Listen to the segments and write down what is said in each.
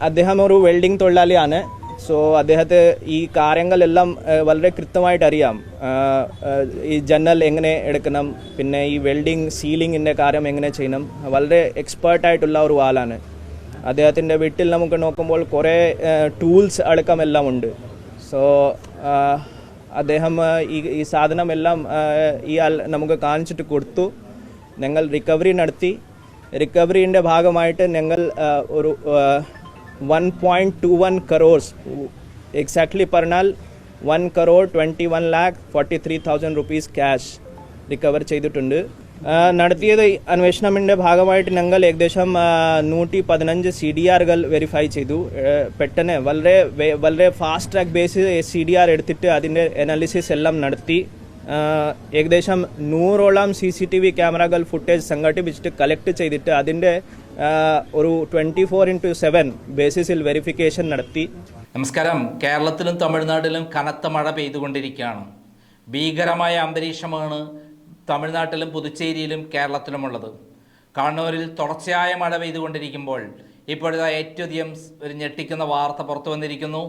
അദ്ദേഹം ഒരു welding തൊഴിലാളിയാണ്. So അദ്ദേഹത്തെ ഈ കാര്യങ്ങളെല്ലാം വളരെ കൃത്യമായിട്ട് അറിയാം. ഈ ജനൽ എങ്ങനെ എടുക്കണം, പിന്നെ ഈ വെൽഡിംഗ് സീലിങ്ങിൻ്റെ കാര്യം എങ്ങനെ ചെയ്യണം, വളരെ എക്സ്പേർട്ടായിട്ടുള്ള ഒരു ആളാണ്. അദ്ദേഹത്തിൻ്റെ വീട്ടിൽ നമുക്ക് നോക്കുമ്പോൾ കുറേ ടൂൾസ് അടക്കമെല്ലാം ഉണ്ട്. സോ അദ്ദേഹം ഈ സാധനമെല്ലാം ഇയാൾ നമുക്ക് കാണിച്ചിട്ട് കൊടുത്തു. ഞങ്ങൾ റിക്കവറി നടത്തി. റിക്കവറിൻ്റെ ഭാഗമായിട്ട് ഞങ്ങൾ ഒരു 1.21 crores എക്സാക്ട്ലി പറഞ്ഞാൽ 1,21,43,000 rupees ക്യാഷ് റിക്കവർ ചെയ്തിട്ടുണ്ട്. നടത്തിയത് അന്വേഷണത്തിൻ്റെ ഭാഗമായിട്ട് ഞങ്ങൾ ഏകദേശം 115 CDRകൾ വെരിഫൈ ചെയ്തു. പെട്ടെന്ന് വളരെ ഫാസ്റ്റ് ട്രാക്ക് ബേസിൽ CDR എടുത്തിട്ട് അതിൻ്റെ അനാലിസിസ് എല്ലാം നടത്തി. ഏകദേശം 100ഓളം CCTV ക്യാമറകൾ ഫുട്ടേജ് സംഘടിപ്പിച്ചിട്ട് കളക്ട് ചെയ്തിട്ട് അതിൻ്റെ ഒരു 24/7 ബേസിസിൽ വെരിഫിക്കേഷൻ നടത്തി. നമസ്കാരം. കേരളത്തിലും തമിഴ്നാട്ടിലും കനത്ത മഴ പെയ്തുകൊണ്ടിരിക്കുകയാണ്. ഭീകരമായ അന്തരീക്ഷമാണ് തമിഴ്നാട്ടിലും പുതുച്ചേരിയിലും കേരളത്തിലുമുള്ളത്. കണ്ണൂരിൽ തുടർച്ചയായ മഴ പെയ്തുകൊണ്ടിരിക്കുമ്പോൾ ഇപ്പോഴത്തെ ഏറ്റവും അധികം ഒരു ഞെട്ടിക്കുന്ന വാർത്ത പുറത്തു വന്നിരിക്കുന്നു.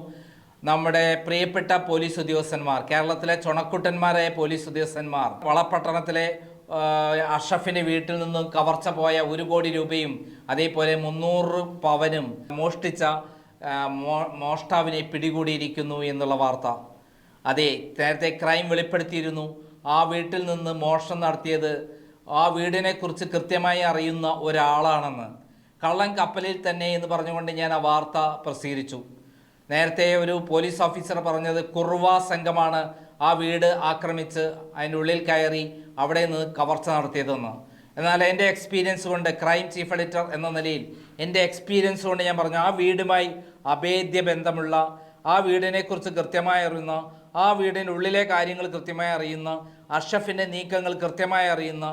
നമ്മുടെ പ്രിയപ്പെട്ട പോലീസ് ഉദ്യോഗസ്ഥന്മാർ, കേരളത്തിലെ ചുണക്കുട്ടന്മാരായ പോലീസ് ഉദ്യോഗസ്ഥന്മാർ വളപട്ടണത്തിലെ അഷ്റഫിൻ്റെ വീട്ടിൽ നിന്നും കവർച്ച പോയ 1 കോടി രൂപയും അതേപോലെ 300 പവനും മോഷ്ടിച്ച മോഷ്ടാവിനെ പിടികൂടിയിരിക്കുന്നു എന്നുള്ള വാർത്ത. അതെ, നേരത്തെ ക്രൈം വെളിപ്പെടുത്തിയിരുന്നു. ആ വീട്ടിൽ നിന്ന് മോഷണം നടത്തിയത് ആ വീടിനെക്കുറിച്ച് കൃത്യമായി അറിയുന്ന ഒരാളാണെന്ന്. കള്ളൻ കപ്പലിൽ തന്നെ എന്ന് പറഞ്ഞുകൊണ്ട് ഞാൻ ആ വാർത്ത പ്രസിദ്ധീകരിച്ചു. നേരത്തെ ഒരു പോലീസ് ഓഫീസർ പറഞ്ഞത് കുർവ സംഘമാണ് ആ വീട് ആക്രമിച്ച് അതിൻ്റെ ഉള്ളിൽ കയറി അവിടെ നിന്ന് കവർച്ച നടത്തിയതെന്ന്. എന്നാൽ എൻ്റെ എക്സ്പീരിയൻസ് കൊണ്ട്, ക്രൈം ചീഫ് എഡിറ്റർ എന്ന നിലയിൽ എൻ്റെ എക്സ്പീരിയൻസ് കൊണ്ട് ഞാൻ പറഞ്ഞു, ആ വീടുമായി അഭേദ്യ ബന്ധമുള്ള, ആ വീടിനെക്കുറിച്ച് കൃത്യമായി അറിയുന്ന, ആ വീടിൻ്റെ ഉള്ളിലെ കാര്യങ്ങൾ കൃത്യമായി അറിയുന്ന, അഷ്റഫിൻ്റെ നീക്കങ്ങൾ കൃത്യമായി അറിയുന്ന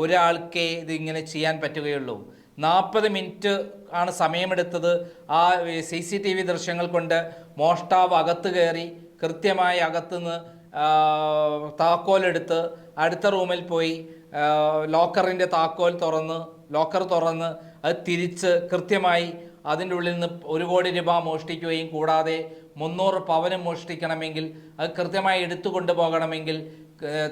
ഒരാൾക്കേ ഇതിങ്ങനെ ചെയ്യാൻ പറ്റുകയുള്ളൂ. 40 മിനിറ്റ് ആണ് സമയമെടുത്തത്. ആ CCTV ദൃശ്യങ്ങൾ കൊണ്ട് മോഷ്ടാവ് അകത്ത് കയറി കൃത്യമായി അകത്തുനിന്ന് താക്കോലെടുത്ത് അടുത്ത റൂമിൽ പോയി ലോക്കറിൻ്റെ ലോക്കർ തുറന്ന് അത് തിരിച്ച് കൃത്യമായി അതിൻ്റെ ഉള്ളിൽ നിന്ന് 1 കോടി രൂപ മോഷ്ടിക്കുകയും കൂടാതെ 300 പവനും മോഷ്ടിക്കണമെങ്കിൽ അത് കൃത്യമായി എടുത്തു കൊണ്ടുപോകണമെങ്കിൽ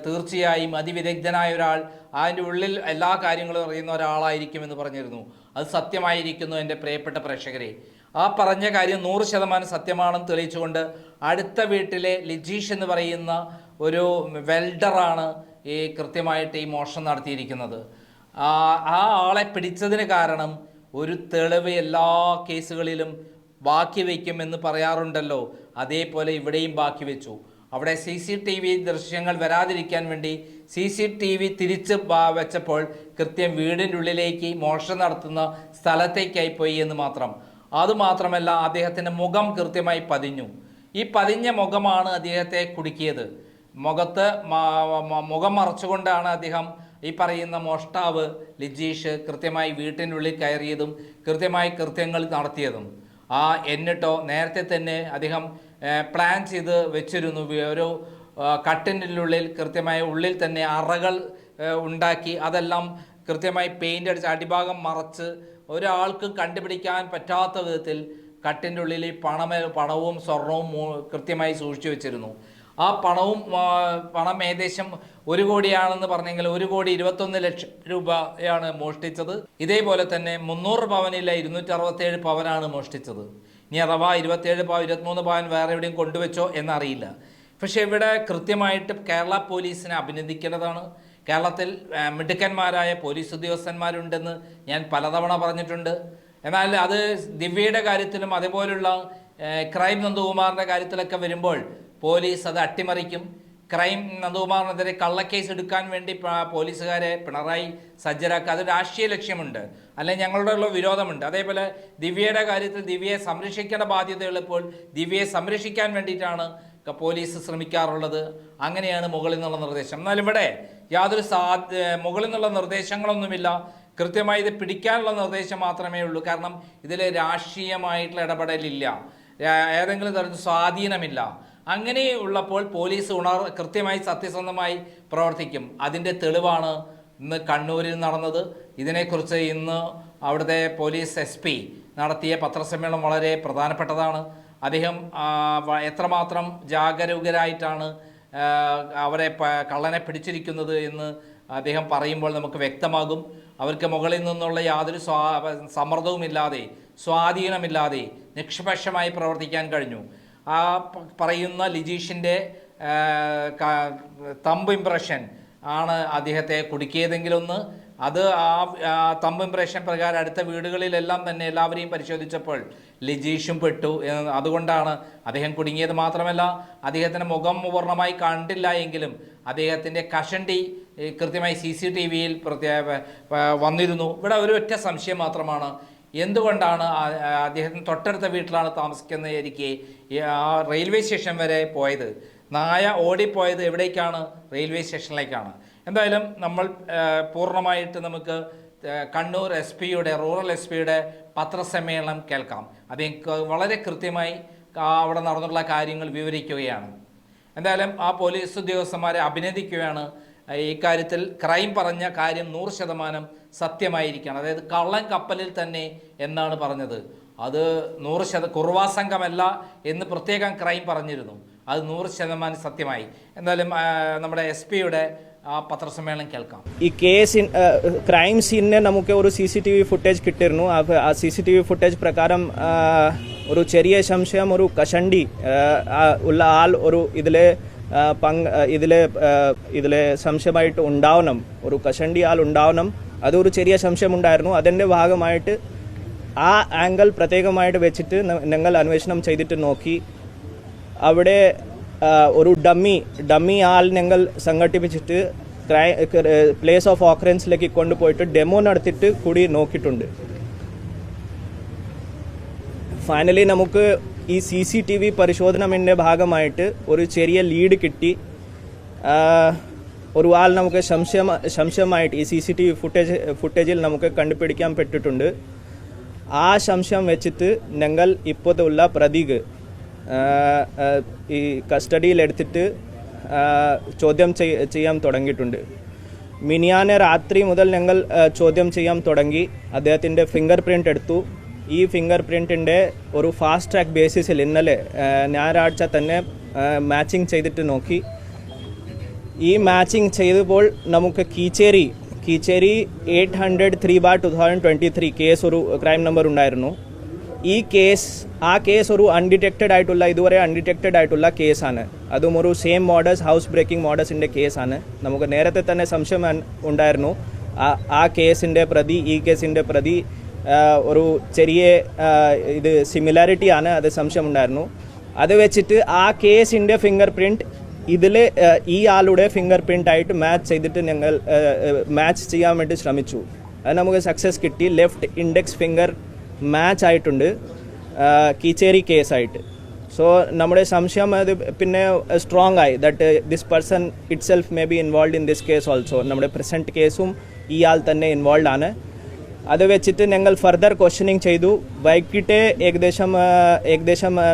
തീർച്ചയായും അതിവിദഗ്ധനായ ഒരാൾ, അതിൻ്റെ ഉള്ളിൽ എല്ലാ കാര്യങ്ങളും അറിയുന്ന ഒരാളായിരിക്കുമെന്ന് പറഞ്ഞിരുന്നു. അത് സത്യമായിരിക്കുന്നു എൻ്റെ പ്രിയപ്പെട്ട പ്രേക്ഷകരെ. ആ പറഞ്ഞ കാര്യം 100% സത്യമാണെന്ന് തെളിയിച്ചുകൊണ്ട് അടുത്ത വീട്ടിലെ ലിജീഷ് എന്ന് പറയുന്ന ഒരു വെൽഡറാണ് ഈ കൃത്യമായിട്ട് ഈ മോഷണം നടത്തിയിരിക്കുന്നത്. ആ ആളെ പിടിച്ചതിന് കാരണം ഒരു തെളിവ് എല്ലാ കേസുകളിലും ബാക്കി വയ്ക്കുമെന്ന് പറയാറുണ്ടല്ലോ, അതേപോലെ ഇവിടെയും ബാക്കി വെച്ചു. അവിടെ CCTV ദൃശ്യങ്ങൾ വരാതിരിക്കാൻ വേണ്ടി CCTV തിരിച്ച് വെച്ചപ്പോൾ കൃത്യം വീടിൻ്റെ ഉള്ളിലേക്ക് മോഷണം നടത്തുന്ന സ്ഥലത്തേക്കായി പോയി എന്ന് മാത്രം. അതുമാത്രമല്ല, അദ്ദേഹത്തിൻ്റെ മുഖം കൃത്യമായി പതിഞ്ഞു. ഈ പതിഞ്ഞ മുഖമാണ് അദ്ദേഹത്തെ കുടുക്കിയത്. മുഖം മറച്ചുകൊണ്ടാണ് അദ്ദേഹം ഈ പറയുന്ന മോഷ്ടാവ് ലിജീഷ് കൃത്യമായി വീട്ടിനുള്ളിൽ കയറിയതും കൃത്യമായി കൃത്യങ്ങൾ നടത്തിയതും. എന്നിട്ടോ നേരത്തെ തന്നെ അദ്ദേഹം പ്ലാൻ ചെയ്ത് വെച്ചിരുന്നു. ഒരു കട്ടിനുള്ളിൽ കൃത്യമായ ഉള്ളിൽ തന്നെ അറകൾ ഉണ്ടാക്കി അതെല്ലാം കൃത്യമായി പെയിൻ്റ് അടിച്ച് അടിഭാഗം മറച്ച് ഒരാൾക്ക് കണ്ടുപിടിക്കാൻ പറ്റാത്ത വിധത്തിൽ കട്ടിൻ്റെ ഉള്ളിൽ പണവും സ്വർണവും കൃത്യമായി സൂക്ഷിച്ചു വെച്ചിരുന്നു. ആ പണം ഏകദേശം 1 കോടിയാണെന്ന് പറഞ്ഞെങ്കിൽ 1,21 ലക്ഷം രൂപയാണ് മോഷ്ടിച്ചത്. ഇതേപോലെ തന്നെ 300 പവനില്ല 267 പവനാണ് മോഷ്ടിച്ചത്. ഇനി അഥവാ 27 പവൻ 23 പവൻ വേറെ എവിടെയും കൊണ്ടുവച്ചോ എന്നറിയില്ല. പക്ഷേ ഇവിടെ കൃത്യമായിട്ട് കേരള പോലീസിനെ അഭിനന്ദിക്കേണ്ടതാണ്. കേരളത്തിൽ മിടുക്കന്മാരായ പോലീസ് ഉദ്യോഗസ്ഥന്മാരുണ്ടെന്ന് ഞാൻ പലതവണ പറഞ്ഞിട്ടുണ്ട്. എന്നാൽ അത് ദിവ്യയുടെ കാര്യത്തിലും അതേപോലുള്ള ക്രൈം നന്ദകുമാറിൻ്റെ കാര്യത്തിലൊക്കെ വരുമ്പോൾ പോലീസ് അത് അട്ടിമറിക്കും. ക്രൈം നന്ദകുമാറിനെതിരെ കള്ളക്കേസ് എടുക്കാൻ വേണ്ടി പോലീസുകാരെ പിണറായി സജ്ജരാക്കുക. അത് രാഷ്ട്രീയ ലക്ഷ്യമുണ്ട്, അല്ലെങ്കിൽ ഞങ്ങളുടെയുള്ള വിരോധമുണ്ട്. അതേപോലെ ദിവ്യയുടെ കാര്യത്തിൽ ദിവ്യയെ സംരക്ഷിക്കേണ്ട ബാധ്യതയുള്ളപ്പോൾ ദിവ്യയെ സംരക്ഷിക്കാൻ വേണ്ടിയിട്ടാണ് പോലീസ് ശ്രമിക്കാറുള്ളത്. അങ്ങനെയാണ് മുകളിൽ നിന്നുള്ള നിർദ്ദേശം. എന്നാൽ ഇവിടെ യാതൊരു മുകളിൽ നിന്നുള്ള നിർദ്ദേശങ്ങളൊന്നുമില്ല. കൃത്യമായി ഇത് പിടിക്കാനുള്ള നിർദ്ദേശം മാത്രമേ ഉള്ളൂ. കാരണം ഇതിൽ രാഷ്ട്രീയമായിട്ടുള്ള ഇടപെടലില്ല, ഏതെങ്കിലും തരത്തിൽ സ്വാധീനമില്ല. അങ്ങനെ ഉള്ളപ്പോൾ പോലീസ് കൃത്യമായി സത്യസന്ധമായി പ്രവർത്തിക്കും. അതിൻ്റെ തെളിവാണ് ഇന്ന് കണ്ണൂരിൽ നടന്നത്. ഇതിനെക്കുറിച്ച് ഇന്ന് അവിടുത്തെ പോലീസ് SP നടത്തിയ പത്രസമ്മേളനം വളരെ പ്രധാനപ്പെട്ടതാണ്. അദ്ദേഹം എത്രമാത്രം ജാഗരൂകരായിട്ടാണ് അവരെ കള്ളനെ പിടിച്ചിരിക്കുന്നത് എന്ന് അദ്ദേഹം പറയുമ്പോൾ നമുക്ക് വ്യക്തമാകും. അവർക്ക് മുകളിൽ നിന്നുള്ള യാതൊരു സമ്മർദ്ദവുമില്ലാതെ സ്വാധീനമില്ലാതെ നിഷ്പക്ഷമായി പ്രവർത്തിക്കാൻ കഴിഞ്ഞു. ആ പറയുന്ന ലിജീഷിൻ്റെ തമ്പ് ഇംപ്രഷൻ ആണ് അദ്ദേഹത്തെ കുടുക്കിയതെങ്കിലൊന്ന്. അത് ആ തമ്പ് ഇംപ്രഷൻ പ്രകാരം അടുത്ത വീടുകളിലെല്ലാം തന്നെ എല്ലാവരെയും പരിശോധിച്ചപ്പോൾ ലിജീഷും പെട്ടു. അതുകൊണ്ടാണ് അദ്ദേഹം കുടുങ്ങിയത്. മാത്രമല്ല, അദ്ദേഹത്തിൻ്റെ മുഖം പൂർണ്ണമായി കണ്ടില്ല എങ്കിലും അദ്ദേഹത്തിൻ്റെ കഷണ്ടി കൃത്യമായി CCTVയിൽ വന്നിരുന്നു. ഇവിടെ ഒരു ഒറ്റ സംശയം മാത്രമാണ്, എന്തുകൊണ്ടാണ് അദ്ദേഹത്തിന് തൊട്ടടുത്ത വീട്ടിലാണ് താമസിക്കുന്നതായിരിക്കെ ആ റെയിൽവേ സ്റ്റേഷൻ വരെ പോയത്? നായ ഓടിപ്പോയത് എവിടേക്കാണ്? റെയിൽവേ സ്റ്റേഷനിലേക്കാണ്. എന്തായാലും നമ്മൾ പൂർണ്ണമായിട്ട് നമുക്ക് കണ്ണൂർ SP-യുടെ റൂറൽ SP-യുടെ പത്രസമ്മേളനം കേൾക്കാം. അദ്ദേഹം വളരെ കൃത്യമായി അവിടെ നടന്നുള്ള കാര്യങ്ങൾ വിവരിക്കുകയാണ്. എന്തായാലും ആ പോലീസ് ഉദ്യോഗസ്ഥന്മാരെ അഭിനന്ദിക്കുകയാണ്. ഇക്കാര്യത്തിൽ ക്രൈം പറഞ്ഞ കാര്യം 100% സത്യമായിരിക്കണം. അതായത് കള്ളൻ കപ്പലിൽ തന്നെ എന്നാണ് പറഞ്ഞത്. അത് 100% കുറുവാ സംഘമല്ല എന്ന് പ്രത്യേകം ക്രൈം പറഞ്ഞിരുന്നു. അത് 100% സത്യമായി. എന്തായാലും നമ്മുടെ SP-യുടെ ആ പത്രസമ്മേളനം കേൾക്കാം. ഈ കേസ് ക്രൈം സീനിനെ നമുക്ക് ഒരു CCTV ഫുട്ടേജ് കിട്ടിയിരുന്നു. ആ CCTV ഫുട്ടേജ് പ്രകാരം ഒരു ചെറിയ സംശയം, ഒരു കഷണ്ടി ഉള്ള ആൾ ഒരു ഇതിലെ സംശയമായിട്ട് ഉണ്ടാവണം, ഒരു കഷണ്ടി ആൾ ഉണ്ടാവണം. അതൊരു ചെറിയ സംശയം ഉണ്ടായിരുന്നു. അതിൻ്റെ ഭാഗമായിട്ട് ആ ആംഗിൾ പ്രത്യേകമായിട്ട് വെച്ചിട്ട് ഞങ്ങൾ അന്വേഷണം ചെയ്തിട്ട് നോക്കി. അവിടെ ഒരു ഡമ്മി ആൾ ഞങ്ങൾ സംഘടിപ്പിച്ചിട്ട് പ്ലേസ് ഓഫ് ഓക്കറൻസിലേക്ക് കൊണ്ടുപോയിട്ട് ഡെമോ നടത്തിയിട്ട് കൂടി നോക്കിയിട്ടുണ്ട്. ഫൈനലി നമുക്ക് ഈ CCTV പരിശോധനയുടെ ഭാഗമായിട്ട് ഒരു ചെറിയ ലീഡ് കിട്ടി. ഒരു ആൾ നമുക്ക് സംശയമായിട്ട് ഈ CCTV ഫുട്ടേജിൽ നമുക്ക് കണ്ടുപിടിക്കാൻ പറ്റിയിട്ടുണ്ട്. ആ സംശയം വെച്ചിട്ട് ഞങ്ങൾ ഇപ്പോഴുള്ള പ്രതീക് ഈ കസ്റ്റഡിയിലെടുത്തിട്ട് ചോദ്യം ചെയ്യാൻ തുടങ്ങിയിട്ടുണ്ട്. മിനിയാനെ രാത്രി മുതൽ ഞങ്ങൾ ചോദ്യം ചെയ്യാൻ തുടങ്ങി. അദ്ദേഹത്തിൻ്റെ ഫിംഗർ പ്രിൻ്റ് എടുത്തു. ഈ ഫിംഗർ പ്രിൻറ്റിൻ്റെ ഒരു ഫാസ്റ്റ് ട്രാക്ക് ബേസിസിൽ ഇന്നലെ ഞായറാഴ്ച തന്നെ മാച്ചിങ് ചെയ്തിട്ട് നോക്കി. ഈ മാച്ചിങ് ചെയ്തപ്പോൾ നമുക്ക് കീച്ചേരി 803/2023 കേസ് ഒരു ക്രൈം നമ്പർ ഉണ്ടായിരുന്നു. ആ കേസ് ഒരു ഇതുവരെ അൺഡിറ്റക്റ്റഡ് ആയിട്ടുള്ള കേസാണ്. അതും ഒരു സെയിം മോഡേഴ്സ് ഹൗസ് ബ്രേക്കിംഗ് മോഡേഴ്സിൻ്റെ കേസാണ്. നമുക്ക് നേരത്തെ തന്നെ സംശയം ഉണ്ടായിരുന്നു ആ കേസിൻ്റെ പ്രതി ഈ കേസിൻ്റെ പ്രതി ഒരു ചെറിയ ഇത് സിമിലാരിറ്റി ആണ്, അത് സംശയം ഉണ്ടായിരുന്നു. അത് വെച്ചിട്ട് ആ കേസിൻ്റെ ഫിംഗർ പ്രിൻറ്റ് ഈ ആളുടെ ഫിംഗർ പ്രിൻ്റ് ആയിട്ട് മാച്ച് ചെയ്യാൻ വേണ്ടി ശ്രമിച്ചു. അത് നമുക്ക് സക്സസ് കിട്ടി. ലെഫ്റ്റ് ഇൻഡെക്സ് ഫിംഗർ മാച്ച് ആയിട്ടുണ്ട് കീച്ചേരി കേസായിട്ട്. സോ നമ്മുടെ സംശയം അത് പിന്നെ സ്ട്രോങ് ആയി that this person it self may be involve in this case also. നമ്മുടെ പ്രസൻറ്റ് കേസും ഈ ആൾ തന്നെ ഇൻവോൾവ് ആണ്. അത് വെച്ചിട്ട് ഞങ്ങൾ ഫർദർ ക്വസ്റ്റ്യനിങ് ചെയ്തു. വൈകിട്ട് ഏകദേശം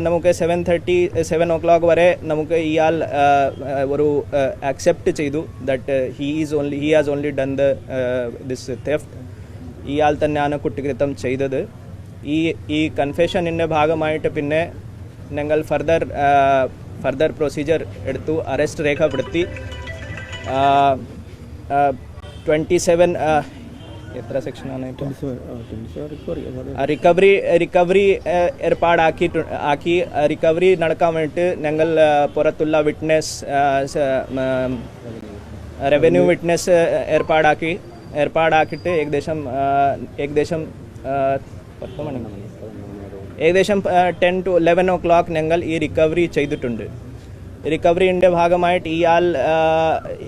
നമുക്ക് 7 o'clock വരെ നമുക്ക് ഇയാൾ ഒരു അക്സെപ്റ്റ് ചെയ്തു that he has only done this theft. ഇയാൾ തന്നെയാണ് കുറ്റകൃത്യം ചെയ്തത്. ഈ കൺഫെഷനിൻ്റെ ഭാഗമായിട്ട് പിന്നെ ഞങ്ങൾ ഫർദർ പ്രൊസീജിയർ എടുത്തു. അറസ്റ്റ് രേഖപ്പെടുത്തി 27 എത്ര സെക്ഷനാണ് റിക്കവറി ഏർപ്പാടാക്കി. റിക്കവറി നടക്കാൻ വേണ്ടിയിട്ട് ഞങ്ങൾ പുറത്തുള്ള റവന്യൂ വിറ്റ്നസ് ഏർപ്പാടാക്കിയിട്ട് ഏകദേശം 10 to 11 o'clock ഞങ്ങൾ ഈ റിക്കവറി ചെയ്തിട്ടുണ്ട്. റിക്കവറിൻ്റെ ഭാഗമായിട്ട് ഇയാൾ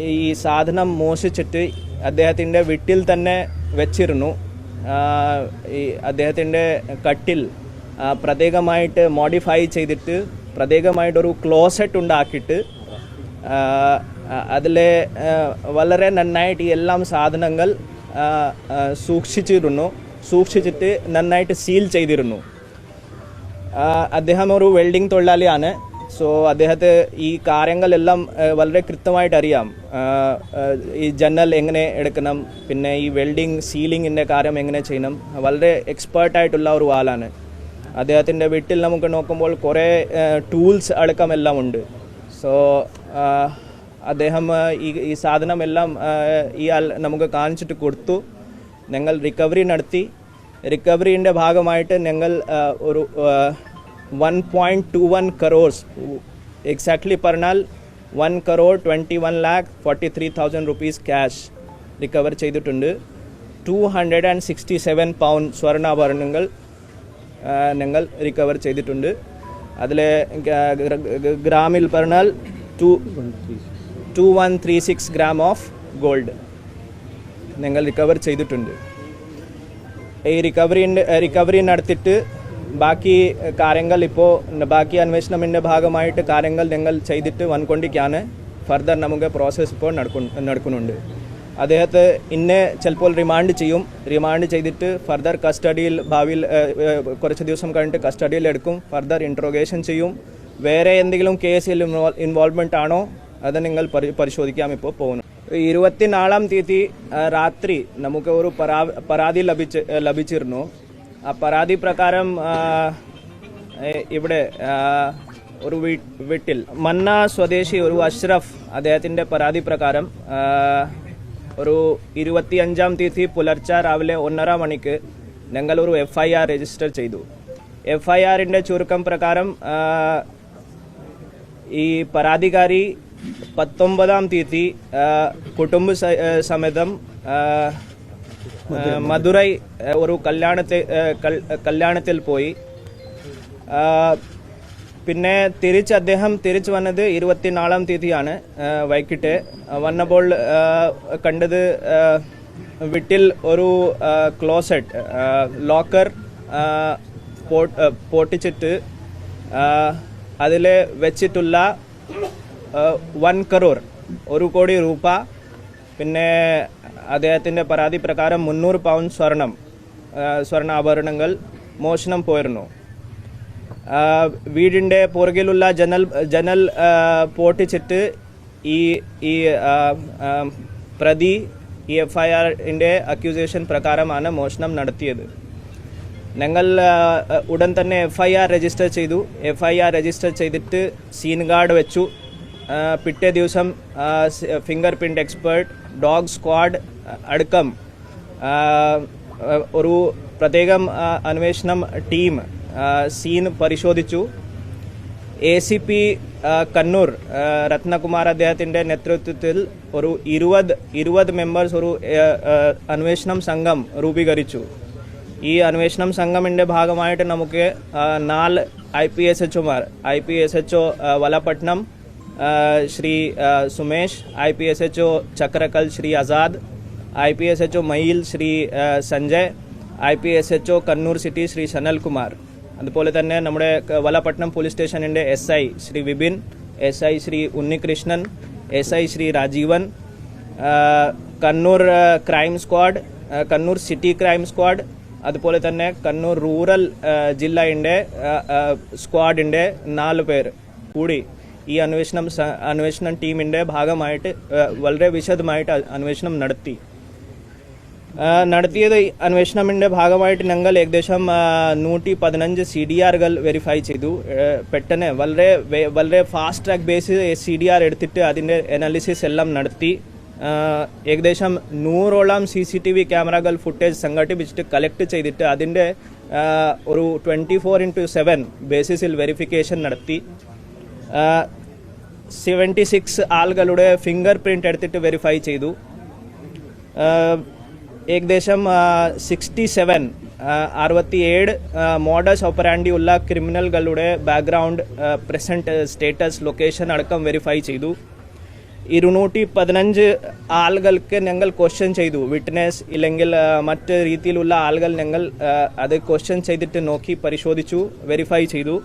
ഈ സാധനം മോഷിച്ചിട്ട് അദ്ദേഹത്തിൻ്റെ വീട്ടിൽ തന്നെ വെച്ചിരുന്നു. ഈ അദ്ദേഹത്തിൻ്റെ കട്ടിൽ പ്രത്യേകമായിട്ട് മോഡിഫൈ ചെയ്തിട്ട് പ്രത്യേകമായിട്ടൊരു ക്ലോസറ്റ് ഉണ്ടാക്കിയിട്ട് അതിൽ വളരെ നന്നായിട്ട് ഈ എല്ലാം സാധനങ്ങൾ സൂക്ഷിച്ചിട്ട് നന്നായിട്ട് സീൽ ചെയ്തിരുന്നു. അദ്ദേഹം ഒരു വെൽഡിംഗ് തൊഴിലാളിയാണ്. സോ അദ്ദേഹത്തെ ഈ കാര്യങ്ങളെല്ലാം വളരെ കൃത്യമായിട്ട് അറിയാം. ഈ ജനൽ എങ്ങനെ എടുക്കണം, പിന്നെ ഈ വെൽഡിങ് സീലിങ്ങിൻ്റെ കാര്യം എങ്ങനെ ചെയ്യണം, വളരെ എക്സ്പേർട്ടായിട്ടുള്ള ഒരു ആളാണ്. അദ്ദേഹത്തിൻ്റെ വീട്ടിൽ നമുക്ക് നോക്കുമ്പോൾ കുറേ ടൂൾസ് അടക്കമെല്ലാം ഉണ്ട്. സോ അദ്ദേഹം ഈ സാധനമെല്ലാം ഈ ആൾ നമുക്ക് കാണിച്ചിട്ട് കൊടുത്തു. ഞങ്ങൾ റിക്കവറി നടത്തി. റിക്കവറിൻ്റെ ഭാഗമായിട്ട് ഞങ്ങൾ ഒരു 1.21 crores, എക്സാക്ട്ലി പറഞ്ഞാൽ 1,21,43,000 rupees ക്യാഷ് റിക്കവർ ചെയ്തിട്ടുണ്ട്. 267 pound സ്വർണ്ണാഭരണങ്ങൾ ഞങ്ങൾ റിക്കവർ ചെയ്തിട്ടുണ്ട്. അതിൽ ഗ്രാമിൽ പറഞ്ഞാൽ 2136 gram ഓഫ് ഗോൾഡ് ഞങ്ങൾ റിക്കവർ ചെയ്തിട്ടുണ്ട്. ഈ റിക്കവറി നടത്തിയിട്ട് ബാക്കി കാര്യങ്ങൾ ഇപ്പോൾ ബാക്കി അന്വേഷണത്തിൻ്റെ ഭാഗമായിട്ട് കാര്യങ്ങൾ ഞങ്ങൾ ചെയ്തിട്ട് വന്നുകൊണ്ടിരിക്കുകയാണ്. ഫർദർ നമുക്ക് പ്രോസസ്സ് ഇപ്പോൾ നടക്കുന്നുണ്ട്. അദ്ദേഹത്തെ ഇന്നെ ചിലപ്പോൾ റിമാൻഡ് ചെയ്യും. റിമാൻഡ് ചെയ്തിട്ട് ഫർദർ കസ്റ്റഡിയിൽ ഭാവിയിൽ കുറച്ച് ദിവസം കഴിഞ്ഞിട്ട് കസ്റ്റഡിയിൽ എടുക്കും. ഫർദർ ഇൻട്രോഗേഷൻ ചെയ്യും. വേറെ എന്തെങ്കിലും കേസിൽ ഇൻവോൾവ്മെൻ്റ് ആണോ അത് നിങ്ങൾ പരിശോധിക്കാം. ഇപ്പോൾ പോകുന്നു. 24-ാം തീയതി രാത്രി നമുക്ക് ഒരു പരാതി ലഭിച്ചിരുന്നു. ആ പരാതി പ്രകാരം ഇവിടെ ഒരു വീട്ടിൽ മന്ന സ്വദേശി ഒരു അഷ്റഫ് അദ്ദേഹത്തിൻ്റെ പരാതി പ്രകാരം ഒരു 25-ാം തീയതി പുലർച്ചെ രാവിലെ 1:30 മണിക്ക് ഞങ്ങൾ ഒരു FIR രജിസ്റ്റർ ചെയ്തു. FIRൻ്റെ ചുരുക്കം പ്രകാരം ഈ പരാതിക്കാരി 19-ാം തീയതി കുടുംബ സമേതം മധുരൈ ഒരു കല്യാണത്തിൽ പോയി. പിന്നെ അദ്ദേഹം തിരിച്ചു വന്നത് 24-ാം തീയതിയാണ്. വൈകിട്ട് വന്നപ്പോൾ കണ്ടത് വീട്ടിൽ ഒരു ക്ലോസറ്റ് ലോക്കർ പൊട്ടിച്ചിട്ട് അതിൽ വെച്ചിട്ടുള്ള 1 crore 1 കോടി രൂപ, പിന്നെ അദ്ദേഹത്തിൻ്റെ പരാതി പ്രകാരം 300 pound സ്വർണ്ണാഭരണങ്ങൾ മോഷണം പോയിരുന്നു. വീടിൻ്റെ പുറകിലുള്ള ജനൽ പൊട്ടിച്ചിട്ട് ഈ പ്രതി ഈ FIRൻ്റെ അക്യൂസേഷൻ പ്രകാരമാണ് മോഷണം നടത്തിയത്. ഞങ്ങൾ ഉടൻ തന്നെ FIR രജിസ്റ്റർ ചെയ്തു. FIR രജിസ്റ്റർ ചെയ്തിട്ട് സീൻ ഗാർഡ് വെച്ചു. പിറ്റേ ദിവസം finger print expert, dog squad അടക്കം ഒരു പ്രത്യേകം അന്വേഷണം ടീം സീൻ പരിശോധിച്ചു. ACP കണ്ണൂർ രത്നകുമാർ അദ്ദേഹത്തിൻ്റെ നേതൃത്വത്തിൽ ഒരു 20 മെമ്പേഴ്സ് ഒരു അന്വേഷണം സംഘം രൂപീകരിച്ചു. ഈ അന്വേഷണം സംഘമിൻ്റെ ഭാഗമായിട്ട് നമുക്ക് 4 IPSHOമാർ, IPSHO Valapattanam Shri Sumesh, IPSHO Chakrakkal Shri Azad, IPSHO മയിൽ ശ്രീ സഞ്ജയ്, IPSHO കണ്ണൂർ സിറ്റി ശ്രീ സനൽകുമാർ, അതുപോലെ തന്നെ നമ്മുടെ വലപട്ടണം പോലീസ് സ്റ്റേഷനിൻ്റെ SI Shri Vipin, SI Shri Unnikrishnan, SI Shri Rajeevan, Kannur crime squad, Kannur city crime squad, അതുപോലെ തന്നെ കണ്ണൂർ റൂറൽ ജില്ലയുടെ സ്ക്വാഡിൻ്റെ 4 പേർ കൂടി ഈ അന്വേഷണം ടീമിൻ്റെ ഭാഗമായിട്ട് വളരെ വിശദമായിട്ട് അന്വേഷണം നടത്തിയത്. അന്വേഷണത്തിൻ്റെ ഭാഗമായിട്ട് ഞങ്ങൾ ഏകദേശം 115 CDRകൾ വെരിഫൈ ചെയ്തു. പെട്ടെന്ന് വളരെ ഫാസ്റ്റ് ട്രാക്ക് ബേസിൽ CDR എടുത്തിട്ട് അതിൻ്റെ അനാലിസിസ് എല്ലാം നടത്തി. ഏകദേശം 100ഓളം CCTV ക്യാമറകൾ ഫുട്ടേജ് സംഘടിപ്പിച്ചിട്ട് കളക്ട് ചെയ്തിട്ട് അതിൻ്റെ ഒരു 24/7 ബേസിസിൽ വെരിഫിക്കേഷൻ നടത്തി. 76 ആളുകളുടെ ഫിംഗർ പ്രിൻ്റ് എടുത്തിട്ട് വെരിഫൈ ചെയ്തു. ഏകദേശം 67 മോഡസ് ഓപ്പറാൻഡി ഉള്ള ക്രിമിനലുകളുടെ ബാക്ക്ഗ്രൗണ്ട്, പ്രസന്റ് സ്റ്റേറ്റസ്, ലൊക്കേഷൻ അടക്കം വെരിഫൈ ചെയ്തു. 215 ആളുകൾക്ക് ഞങ്ങൾ ക്വസ്റ്റ്യൻ ചെയ്തു. വിറ്റ്നസ് ഇല്ലെങ്കിൽ മറ്റ് രീതിയിലുള്ള ആളുകൾ ഞങ്ങൾ അത് ക്വസ്റ്റ്യൻ ചെയ്തിട്ട് നോക്കി പരിശോധിച്ചു, വെരിഫൈ ചെയ്തു.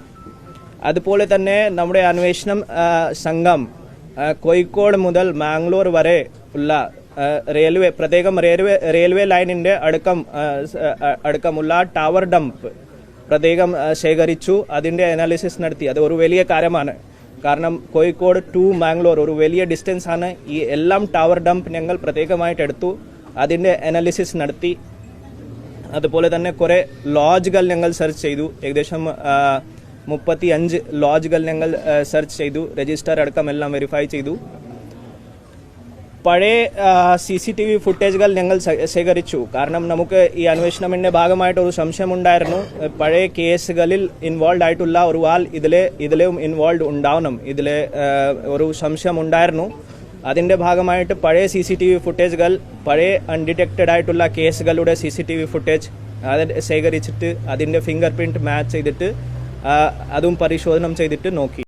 അതുപോലെ തന്നെ നമ്മുടെ അന്വേഷണം സംഘം കോഴിക്കോട് മുതൽ മാംഗ്ലൂർ വരെ ഉള്ള പ്രത്യേകം റെയിൽവേ ലൈനിൻ്റെ അടുക്കമുള്ള ടവർ ഡംപ് പ്രത്യേകം ശേഖരിച്ചു, അതിൻ്റെ അനാലിസിസ് നടത്തി. അത് ഒരു വലിയ കാര്യമാണ്. കാരണം കോഴിക്കോട് ടു മാംഗ്ലൂർ ഒരു വലിയ ഡിസ്റ്റൻസ് ആണ്. ഈ എല്ലാം ടവർ ഡംപ് ഞങ്ങൾ പ്രത്യേകമായിട്ട് എടുത്തു, അതിൻ്റെ അനാലിസിസ് നടത്തി. അതുപോലെ തന്നെ കുറേ ലോഡ്ജുകൾ ഞങ്ങൾ സെർച്ച് ചെയ്തു. ഏകദേശം 35 ലോഡ്ജുകൾ ഞങ്ങൾ സെർച്ച് ചെയ്തു, രജിസ്റ്റർ അടക്കം എല്ലാം വെരിഫൈ ചെയ്തു. പഴയ CCTV ഫുട്ടേജുകൾ ഞങ്ങൾ ശേഖരിച്ചു. കാരണം നമുക്ക് ഈ അന്വേഷണത്തിൻ്റെ ഭാഗമായിട്ട് ഒരു സംശയമുണ്ടായിരുന്നു, പഴയ കേസുകളിൽ ഇൻവോൾവ് ആയിട്ടുള്ള ഒരു ആൾ ഇതിലും ഇൻവോൾവ് ഉണ്ടാവണം, ഒരു സംശയം ഉണ്ടായിരുന്നു. അതിൻ്റെ ഭാഗമായിട്ട് പഴയ CCTV ഫുട്ടേജുകൾ, പഴയ അൺഡിറ്റക്റ്റഡ് ആയിട്ടുള്ള കേസുകളുടെ CCTV ഫുട്ടേജ് അത് ശേഖരിച്ചിട്ട് അതിൻ്റെ ഫിംഗർ പ്രിൻറ്റ് മാച്ച് ചെയ്തിട്ട് അതും പരിശോധന ചെയ്തിട്ട് നോക്കി.